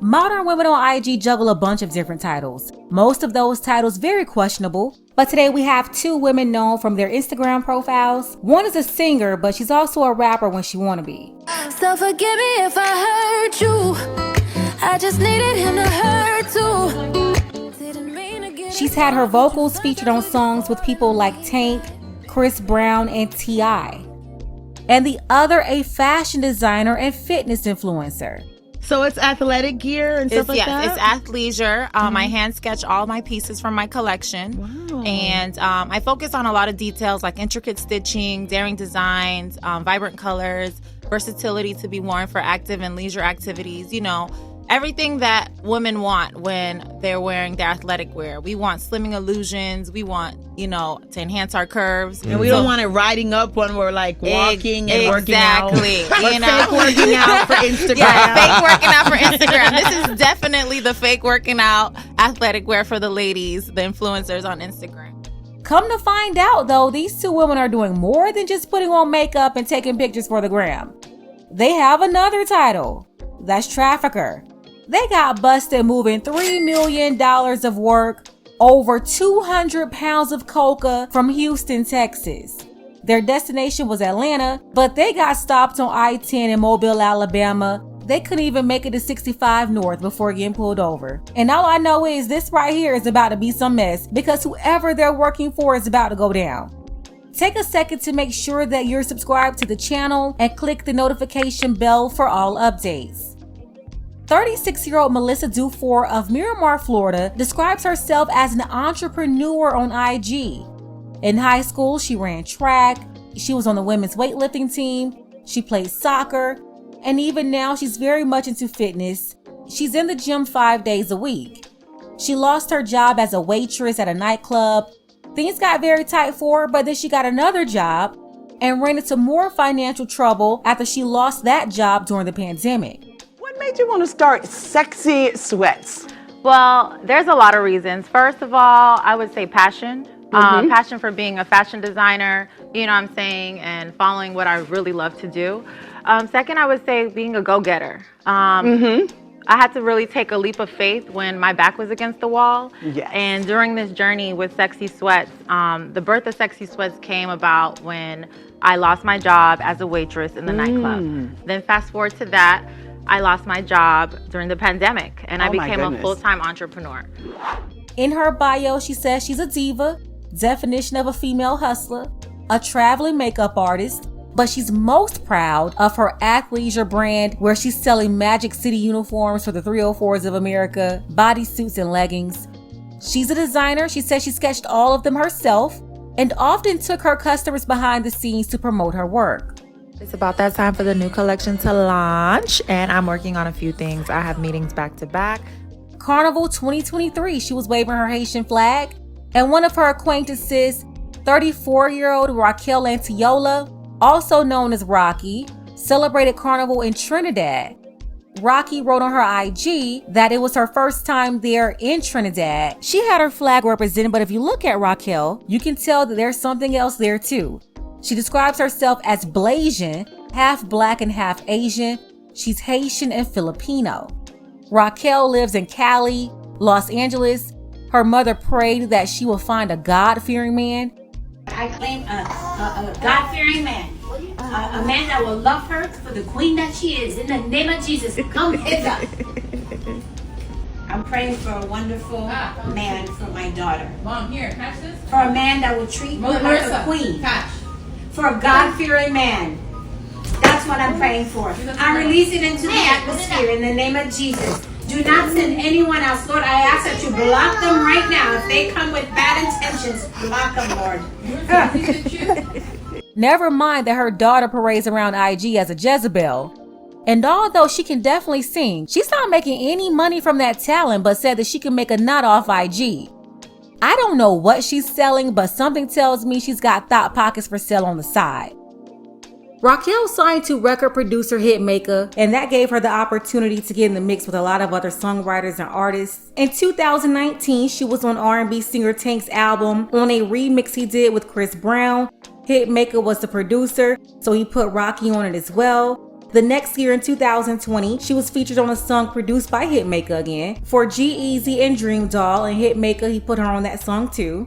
Modern women on IG juggle a bunch of different titles. Most of those titles very questionable, but today we have two women known from their Instagram profiles. One is a singer, but she's also a rapper when she wanna be. So forgive me if I hurt you. I just needed him to hurt too. Didn't mean to get She's had her vocals featured on songs with people like Tank, Chris Brown, and T.I. And the other a fashion designer and fitness influencer. So it's athletic gear and stuff like that? Yes, it's athleisure. I hand sketch all my pieces from my collection. Wow. And I focus on a lot of details like intricate stitching, daring designs, vibrant colors, versatility to be worn for active and leisure activities. You know, everything that women want when they're wearing their athletic wear. We want slimming illusions. We want, you know, to enhance our curves. And we don't want it riding up when we're like walking and working out. Exactly. You know, fake working out for Instagram. Yeah, fake working out for Instagram. This is definitely the fake working out athletic wear for the ladies, the influencers on Instagram. Come to find out though, these two women are doing more than just putting on makeup and taking pictures for the gram. They have another title. That's trafficker. They got busted moving $3 million of work, over 200 pounds of coca from Houston, Texas. Their destination was Atlanta, but they got stopped on I-10 in Mobile, Alabama. They couldn't even make it to 65 North before getting pulled over. And all I know is this right here is about to be some mess because whoever they're working for is about to go down. Take a second to make sure that you're subscribed to the channel and click the notification bell for all updates. 36-year-old Melissa Dufour of Miramar, Florida, describes herself as an entrepreneur on IG. In high school, she ran track, she was on the women's weightlifting team, she played soccer, and even now she's very much into fitness. She's in the gym 5 days a week. She lost her job as a waitress at a nightclub. Things got very tight for her, but then she got another job and ran into more financial trouble after she lost that job during the pandemic. What made you want to start Sexy Sweats? Well, there's a lot of reasons. First of all, I would say passion. Passion for being a fashion designer, you know what I'm saying, and following what I really love to do. Second, I would say being a go-getter. I had to really take a leap of faith when my back was against the wall. Yes. And during this journey with Sexy Sweats, the birth of Sexy Sweats came about when I lost my job as a waitress in the nightclub. Then fast forward to that, I lost my job during the pandemic and I became a full-time entrepreneur. In her bio, she says she's a diva, definition of a female hustler, a traveling makeup artist, but she's most proud of her athleisure brand where she's selling Magic City uniforms for the 304s of America, bodysuits and leggings. She's a designer. She says she sketched all of them herself and often took her customers behind the scenes to promote her work. It's about that time for the new collection to launch, and I'm working on a few things. I have meetings back to back. Carnival 2023, she was waving her Haitian flag, and one of her acquaintances, 34-year-old Raquel Antiola, also known as Rocky, celebrated Carnival in Trinidad. Rocky wrote on her IG that it was her first time there in Trinidad. She had her flag represented, but if you look at Raquel, you can tell that there's something else there too. She describes herself as Blasian, half black and half Asian. She's Haitian and Filipino. Raquel lives in Cali, Los Angeles. Her mother prayed that she will find a God-fearing man. I claim a God-fearing man, a man that will love her for the queen that she is. In the name of Jesus, come hither. I'm praying for a wonderful man for my daughter. Mom, here, catch this. For a man that will treat her like a queen. Catch. For a God-fearing man. That's what I'm praying for. I'm releasing it into the atmosphere in the name of Jesus. Do not send anyone else. Lord, I ask that you block them right now. If they come with bad intentions, block them, Lord. Never mind that her daughter parades around IG as a Jezebel. And although she can definitely sing, she's not making any money from that talent, but said that she can make a nut off IG. I don't know what she's selling, but something tells me she's got thought pockets for sale on the side. Raquel signed to record producer Hitmaker, and that gave her the opportunity to get in the mix with a lot of other songwriters and artists. In 2019, she was on R&B singer Tank's album on a remix he did with Chris Brown. Hitmaker was the producer, so he put Rocky on it as well. The next year in 2020, she was featured on a song produced by Hitmaker again for G-Eazy and Dream Doll, and Hitmaker, he put her on that song too.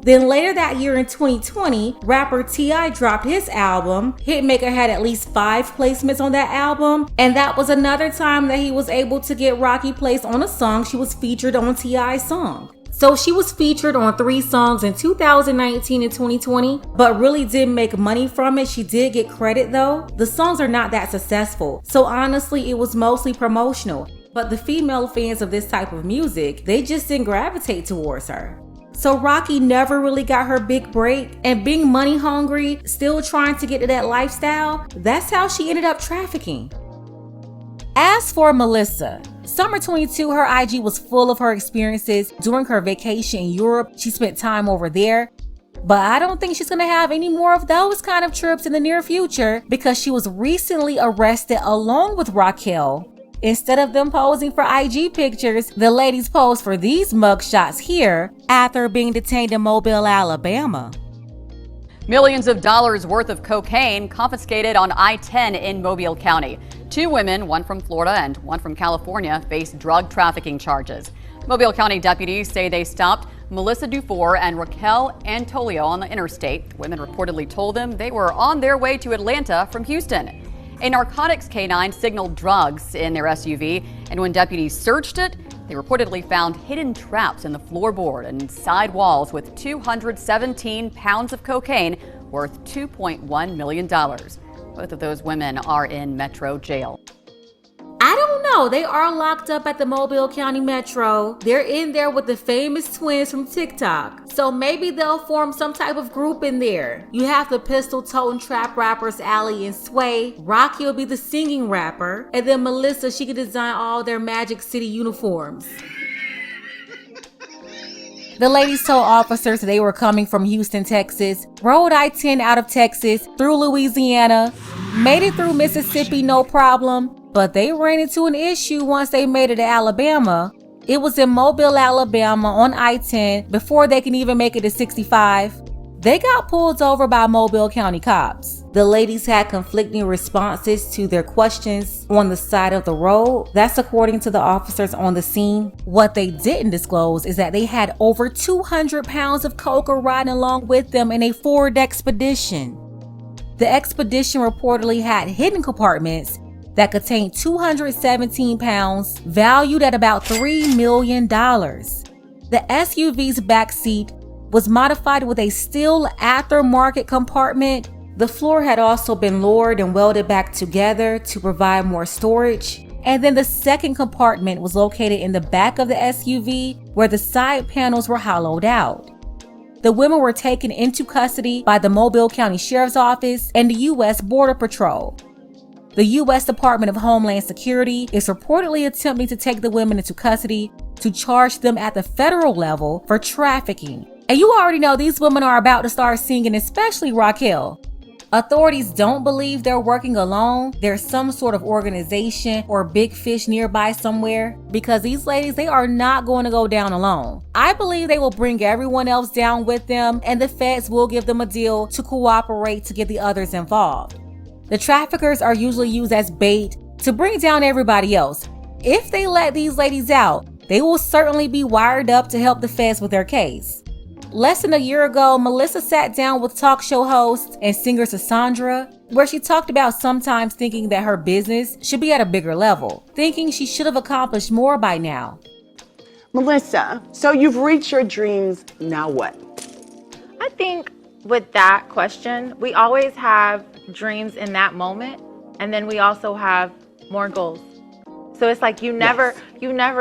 Then later that year in 2020, rapper T.I. dropped his album. Hitmaker had at least 5 placements on that album, and that was another time that he was able to get Rocky placed on a song. She was featured on T.I.'s song. So she was featured on 3 songs in 2019 and 2020, but really didn't make money from it. She did get credit though. The songs are not that successful, so honestly it was mostly promotional. But the female fans of this type of music, they just didn't gravitate towards her. So Rocky never really got her big break, and being money hungry, still trying to get to that lifestyle, that's how she ended up trafficking. As for Melissa, summer 22, her IG was full of her experiences during her vacation in Europe. She spent time over there, but I don't think she's gonna have any more of those kind of trips in the near future because she was recently arrested along with Raquel. Instead of them posing for IG pictures, the ladies posed for these mugshots here after being detained in Mobile, Alabama. Millions of dollars worth of cocaine confiscated on I-10 in Mobile County. 2 women, one from Florida and one from California, face drug trafficking charges. Mobile County deputies say they stopped Melissa Dufour and Raquel Antolio on the interstate. Women reportedly told them they were on their way to Atlanta from Houston. A narcotics canine signaled drugs in their SUV, and when deputies searched it, they reportedly found hidden traps in the floorboard and side walls with 217 pounds of cocaine worth $2.1 million. Both of those women are in Metro jail. I don't know. They are locked up at the Mobile County Metro. They're in there with the famous twins from TikTok. So maybe they'll form some type of group in there. You have the pistol-toting trap rappers Allie and Sway. Rocky will be the singing rapper. And then Melissa, she can design all their Magic City uniforms. The ladies told officers they were coming from Houston, Texas, rode I-10 out of Texas, through Louisiana, made it through Mississippi no problem, but they ran into an issue once they made it to Alabama. It was in Mobile, Alabama on I-10 before they can even make it to 65. They got pulled over by Mobile County cops. The ladies had conflicting responses to their questions on the side of the road. That's according to the officers on the scene. What they didn't disclose is that they had over 200 pounds of coca riding along with them in a Ford Expedition. The Expedition reportedly had hidden compartments that contained 217 pounds, valued at about $3 million. The SUV's backseat was modified with a steel aftermarket compartment. The floor had also been lowered and welded back together to provide more storage. And then the second compartment was located in the back of the SUV where the side panels were hollowed out. The women were taken into custody by the Mobile County Sheriff's Office and the U.S. Border Patrol. The U.S. Department of Homeland Security is reportedly attempting to take the women into custody to charge them at the federal level for trafficking. And you already know these women are about to start singing, especially Raquel. Authorities don't believe they're working alone. There's some sort of organization or big fish nearby somewhere, because these ladies, they are not going to go down alone. I believe they will bring everyone else down with them, and the feds will give them a deal to cooperate to get the others involved. The traffickers are usually used as bait to bring down everybody else. If they let these ladies out, they will certainly be wired up to help the feds with their case. Less than a year ago, Melissa sat down with talk show host and singer Cassandra, where she talked about sometimes thinking that her business should be at a bigger level, thinking she should have accomplished more by now. Melissa, so you've reached your dreams, now what? I think with that question, we always have dreams in that moment, and then we also have more goals. So it's like you never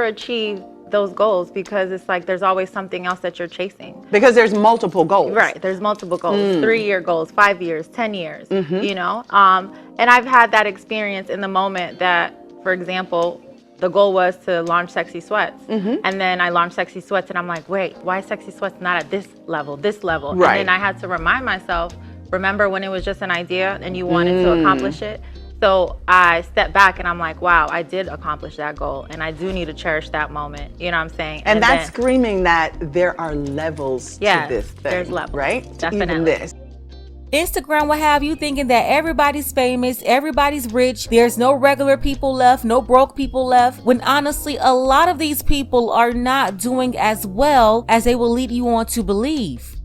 achieve those goals because it's like there's always something else that you're chasing. Because there's multiple goals. Right, there's multiple goals, 3-year goals, 5 years, 10 years, you know? And I've had that experience in the moment that, for example, the goal was to launch Sexy Sweats. And then I launched Sexy Sweats and I'm like, wait, why is Sexy Sweats not at this level? Right. And then I had to remind myself, remember when it was just an idea and you wanted to accomplish it? So I stepped back and I'm like, wow, I did accomplish that goal and I do need to cherish that moment. You know what I'm saying? And that's screaming that there are levels to this thing, there's levels, right? Definitely. Even this. Instagram will have you thinking that everybody's famous, everybody's rich, there's no regular people left, no broke people left, when honestly a lot of these people are not doing as well as they will lead you on to believe.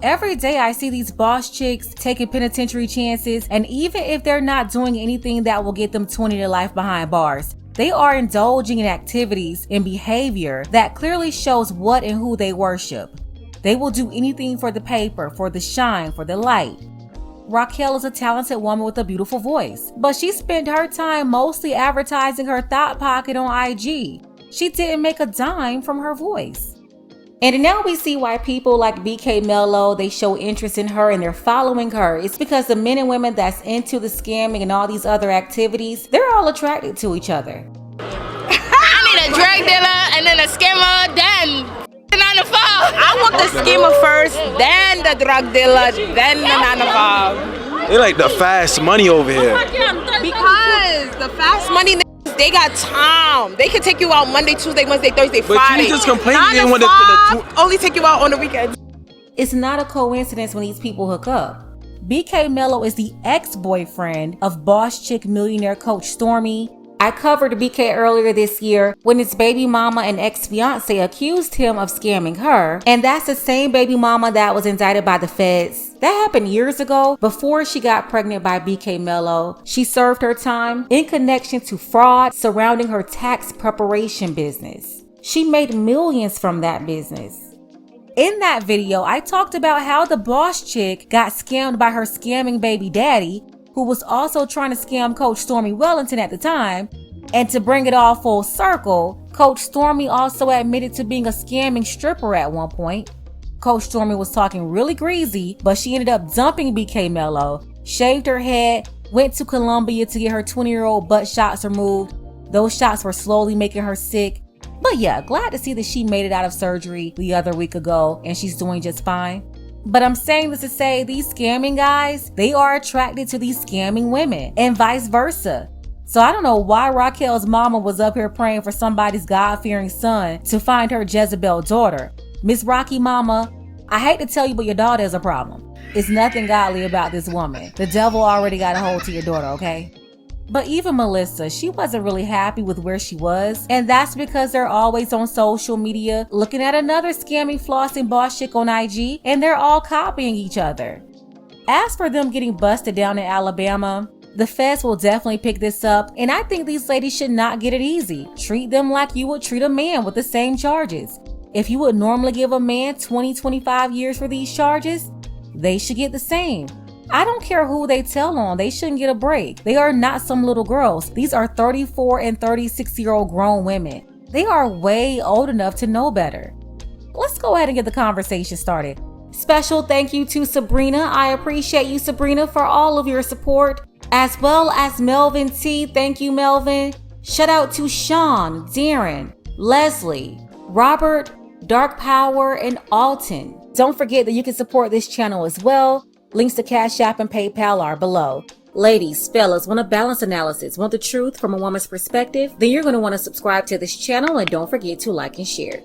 Every day I see these boss chicks taking penitentiary chances, and even if they're not doing anything that will get them 20 to life behind bars, they are indulging in activities and behavior that clearly shows what and who they worship. They will do anything for the paper, for the shine, for the light. Raquel is a talented woman with a beautiful voice, but she spent her time mostly advertising her thought pocket on IG. She didn't make a dime from her voice. And now we see why people like BK Mello, they show interest in her and they're following her. It's because the men and women that's into the scamming and all these other activities, they're all attracted to each other. I need a drug dealer and then a scammer, then the 9 to 5. I want the scammer first, then the drug dealer, then the 9 to 5. They like the fast money over here. Because the fast money, they got time. They can take you out Monday, Tuesday, Wednesday, Thursday, Friday. But you just complain you didn't want to only take you out on the weekends. It's not a coincidence when these people hook up. BK Mello is the ex-boyfriend of boss chick millionaire coach Stormy. I covered BK earlier this year when his baby mama and ex-fiance accused him of scamming her, and that's the same baby mama that was indicted by the feds. That happened years ago before she got pregnant by BK Mello. She served her time in connection to fraud surrounding her tax preparation business. She made millions from that business. In that video, I talked about how the boss chick got scammed by her scamming baby daddy, who was also trying to scam Coach Stormy Wellington at the time. And to bring it all full circle, Coach Stormy also admitted to being a scamming stripper at one point. Coach Stormy was talking really greasy, but she ended up dumping BK Mello, shaved her head, went to Colombia to get her 20-year-old butt shots removed. Those shots were slowly making her sick. But yeah, glad to see that she made it out of surgery the other week ago and she's doing just fine. But I'm saying this to say these scamming guys, they are attracted to these scamming women and vice versa. So I don't know why Raquel's mama was up here praying for somebody's God-fearing son to find her Jezebel daughter. Miss Rocky mama, I hate to tell you, but your daughter is a problem. It's nothing godly about this woman. The devil already got a hold to your daughter, okay? But even Melissa, she wasn't really happy with where she was, and that's because they're always on social media looking at another scamming, flossing boss chick on IG, and they're all copying each other. As for them getting busted down in Alabama, the feds will definitely pick this up, and I think these ladies should not get it easy. Treat them like you would treat a man with the same charges. If you would normally give a man 20-25 years for these charges, they should get the same. I don't care who they tell on, they shouldn't get a break. They are not some little girls. These are 34 and 36-year-old grown women. They are way old enough to know better. Let's go ahead and get the conversation started. Special thank you to Sabrina. I appreciate you, Sabrina, for all of your support, as well as Melvin T. Thank you, Melvin. Shout out to Sean, Darren, Leslie, Robert, Dark Power, and Alton. Don't forget that you can support this channel as well. Links to Cash App and PayPal are below. Ladies, fellas, want a balanced analysis, want the truth from a woman's perspective? Then you're going to want to subscribe to this channel and don't forget to like and share.